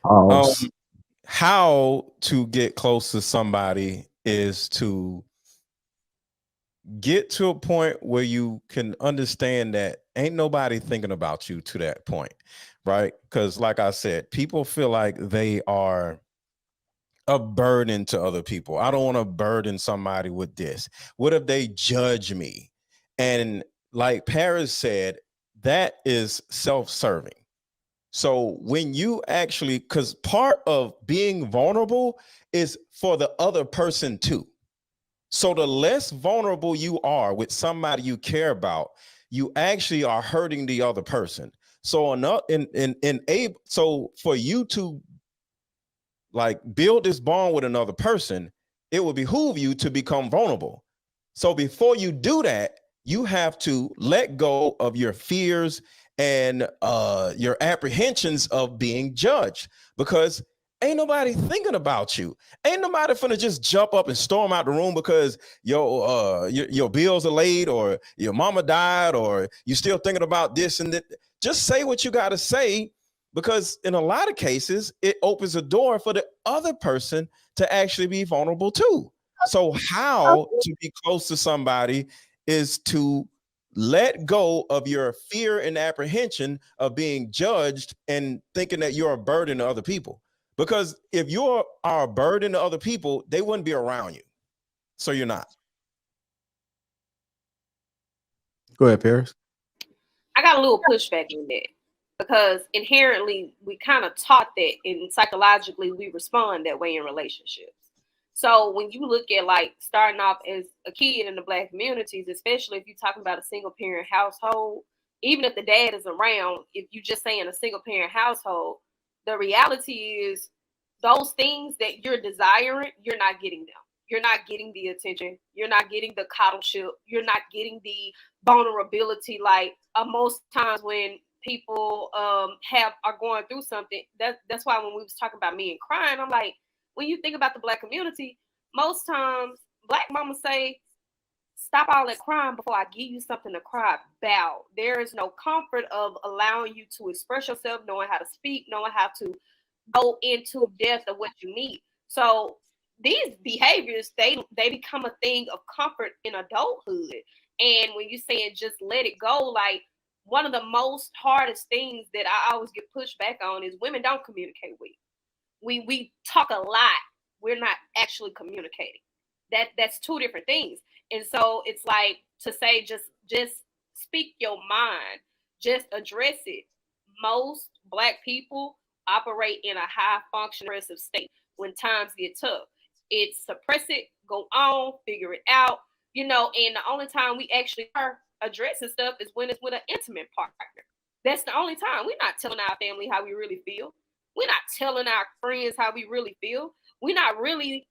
Um, Pause. how to get close to somebody is to get to a point where you can understand that ain't nobody thinking about you to that point, right? Because, like I said, people feel like they are a burden to other people. I don't want to burden somebody with this. What if they judge me? And like Paris said, that is self serving. So when you actually, because part of being vulnerable is for the other person too. So the less vulnerable you are with somebody you care about, you actually are hurting the other person. So so for you to like build this bond with another person, it will behoove you to become vulnerable. So before you do that, you have to let go of your fears and your apprehensions of being judged, because ain't nobody thinking about you. Ain't nobody finna just jump up and storm out the room because your bills are late or your mama died or you still thinking about this and that. Just say what you got to say, because in a lot of cases it opens a door for the other person to actually be vulnerable too. So how to be close to somebody is to let go of your fear and apprehension of being judged and thinking that you're a burden to other people, because if you are a burden to other people, they wouldn't be around you, so you're not. Go ahead, Paris. I got a little pushback on that because inherently we kind of taught that, and psychologically we respond that way in relationships. So when you look at like starting off as a kid in the Black communities, especially if you're talking about a single parent household, even if the dad is around, if you just saying a single parent household, the reality is those things that you're desiring, you're not getting them. You're not getting the attention. You're not getting the coddleship. You're not getting the vulnerability. Like most times when people have are going through something, that's why when we was talking about me and crying, I'm like, when you think about the Black community, most times Black mamas say, stop all that crying before I give you something to cry about. There is no comfort of allowing you to express yourself, knowing how to speak, knowing how to go into depth of what you need. So these behaviors, they become a thing of comfort in adulthood. And when you're saying just let it go, like one of the most hardest things that I always get pushed back on is women don't communicate with. We talk a lot. We're not actually communicating. That's two different things. And so it's like to say just speak your mind, just address it. Most Black people operate in a high function aggressive state when times get tough. It's suppress it, go on, figure it out, and the only time we actually are addressing stuff is when it's with an intimate partner. That's the only time. We're not telling our family how we really feel. We're not telling our friends how we really feel. We're not really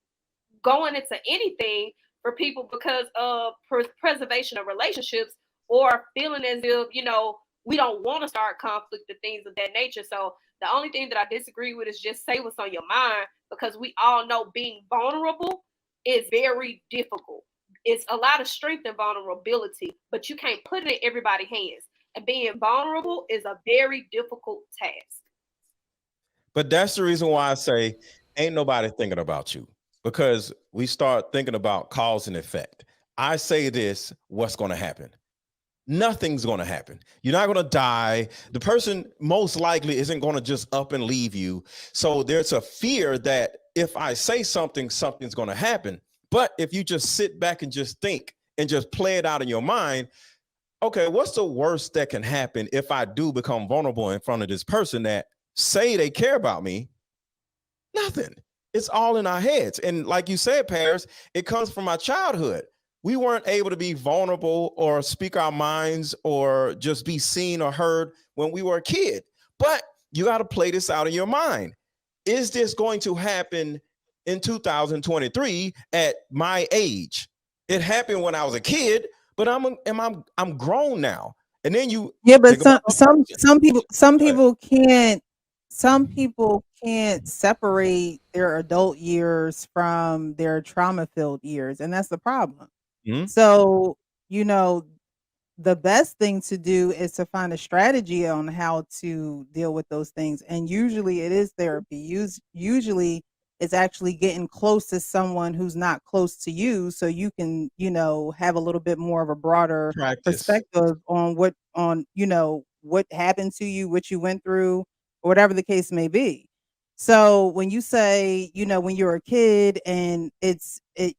going into anything for people because of preservation of relationships or feeling as if, we don't want to start conflict and things of that nature. So the only thing that I disagree with is just say what's on your mind, because we all know being vulnerable is very difficult. It's a lot of strength and vulnerability, but you can't put it in everybody's hands. And being vulnerable is a very difficult task. But that's the reason why I say ain't nobody thinking about you, because we start thinking about cause and effect. I say this, what's going to happen? Nothing's going to happen. You're not going to die. The person most likely isn't going to just up and leave you. So there's a fear that if I say something, something's going to happen. But if you just sit back and just think and just play it out in your mind, okay, what's the worst that can happen if I do become vulnerable in front of this person that say they care about me? Nothing. It's all in our heads. And like you said, Paris, it comes from our childhood. We weren't able to be vulnerable or speak our minds or just be seen or heard when we were a kid. But you got to play this out in your mind. Is this going to happen in 2023 at my age? It happened when I was a kid, but I'm grown now. And then you Yeah, but think about some what? people can't separate their adult years from their trauma filled years, and that's the problem. Hmm? So, you know, the best thing to do is to find a strategy on how to deal with those things. And usually it is therapy. Usually it's actually getting close to someone who's not close to you so you can, have a little bit more of a broader Practice. perspective on what happened to you, what you went through, or whatever the case may be. So when you say, when you're a kid and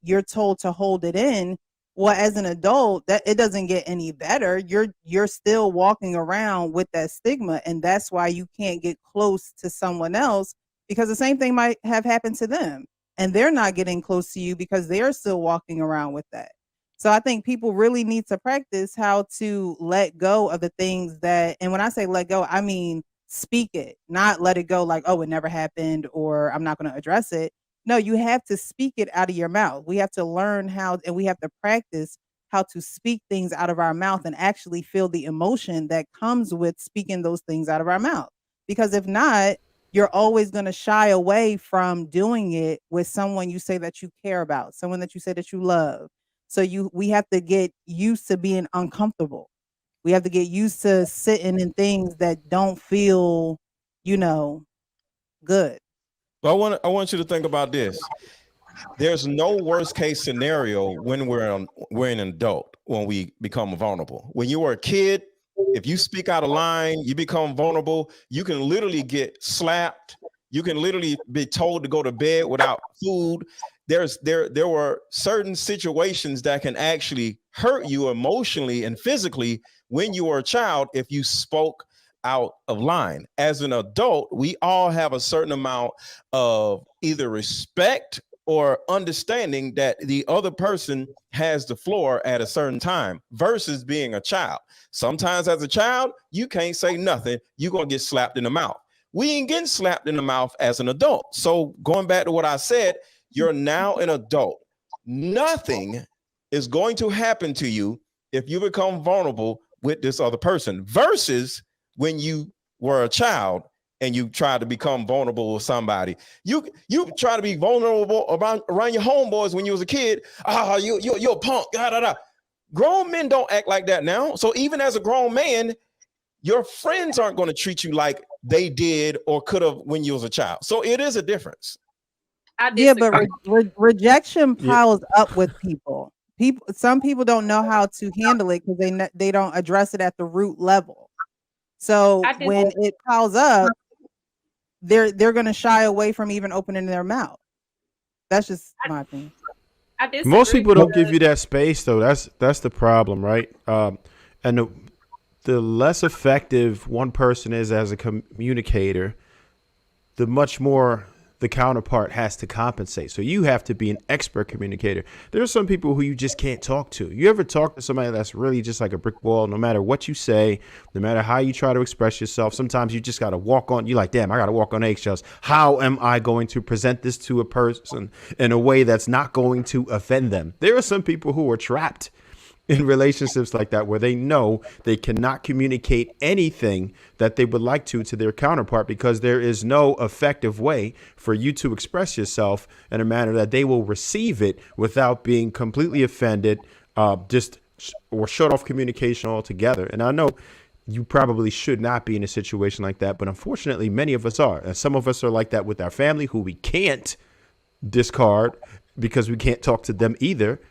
you're told to hold it in, well, as an adult, that it doesn't get any better. You're still walking around with that stigma, and that's why you can't get close to someone else, because the same thing might have happened to them, and they're not getting close to you because they're still walking around with that. So I think people really need to practice how to let go of the things that, and when I say let go, I mean speak it, not let it go like, oh, it never happened or I'm not going to address it. No, you have to speak it out of your mouth. We have to learn how, and we have to practice how to speak things out of our mouth and actually feel the emotion that comes with speaking those things out of our mouth. Because if not, you're always going to shy away from doing it with someone you say that you care about, someone that you say that you love. So we have to get used to being uncomfortable. We have to get used to sitting in things that don't feel, good. But I want you to think about this. There's no worst case scenario when we're an adult when we become vulnerable. When you were a kid, if you speak out of line, you become vulnerable. You can literally get slapped. You can literally be told to go to bed without food. There were certain situations that can actually hurt you emotionally and physically when you were a child if you spoke out of line. As an adult, we all have a certain amount of either respect or understanding that the other person has the floor at a certain time versus being a child. Sometimes as a child, you can't say nothing. You're going to get slapped in the mouth. We ain't getting slapped in the mouth as an adult. So going back to what I said, you're now an adult. Nothing is going to happen to you if you become vulnerable with this other person versus when you were a child and you try to become vulnerable with somebody. You try to be vulnerable around your homeboys when you was a kid. You're a punk. Da, da, da. Grown men don't act like that now. So even as a grown man, your friends aren't going to treat you like they did or could have when you was a child. So it is a difference. Yeah, but rejection piles up with people. Some people don't know how to handle it because they don't address it at the root level. So when it piles up, they're going to shy away from even opening their mouth. That's just my opinion. Most people don't give you that space, though. That's the problem, right? And the less effective one person is as a communicator, the much more the counterpart has to compensate. So you have to be an expert communicator. There are some people who you just can't talk to. You ever talk to somebody that's really just like a brick wall? No matter what you say, no matter how you try to express yourself, sometimes you just got to walk on. You're like, damn, I got to walk on eggshells. How am I going to present this to a person in a way that's not going to offend them? There are some people who are trapped in relationships like that, where they know they cannot communicate anything that they would like to their counterpart because there is no effective way for you to express yourself in a manner that they will receive it without being completely offended, or shut off communication altogether. And I know you probably should not be in a situation like that, but unfortunately, many of us are. And some of us are like that with our family, who we can't discard because we can't talk to them either.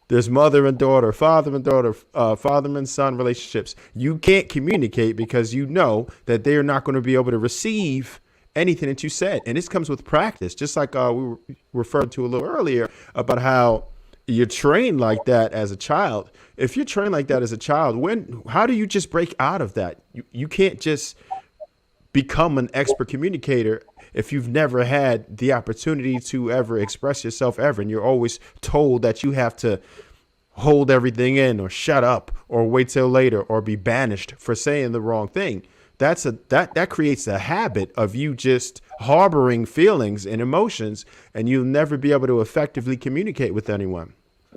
There's mother and daughter, father and son relationships. You can't communicate because you know that they're not going to be able to receive anything that you said. And this comes with practice, just like we referred to a little earlier about how you're trained like that as a child. If you're trained like that as a child, how do you just break out of that? You can't just become an expert communicator if you've never had the opportunity to ever express yourself ever, and you're always told that you have to hold everything in or shut up or wait till later or be banished for saying the wrong thing. That creates a habit of you just harboring feelings and emotions, and you'll never be able to effectively communicate with anyone.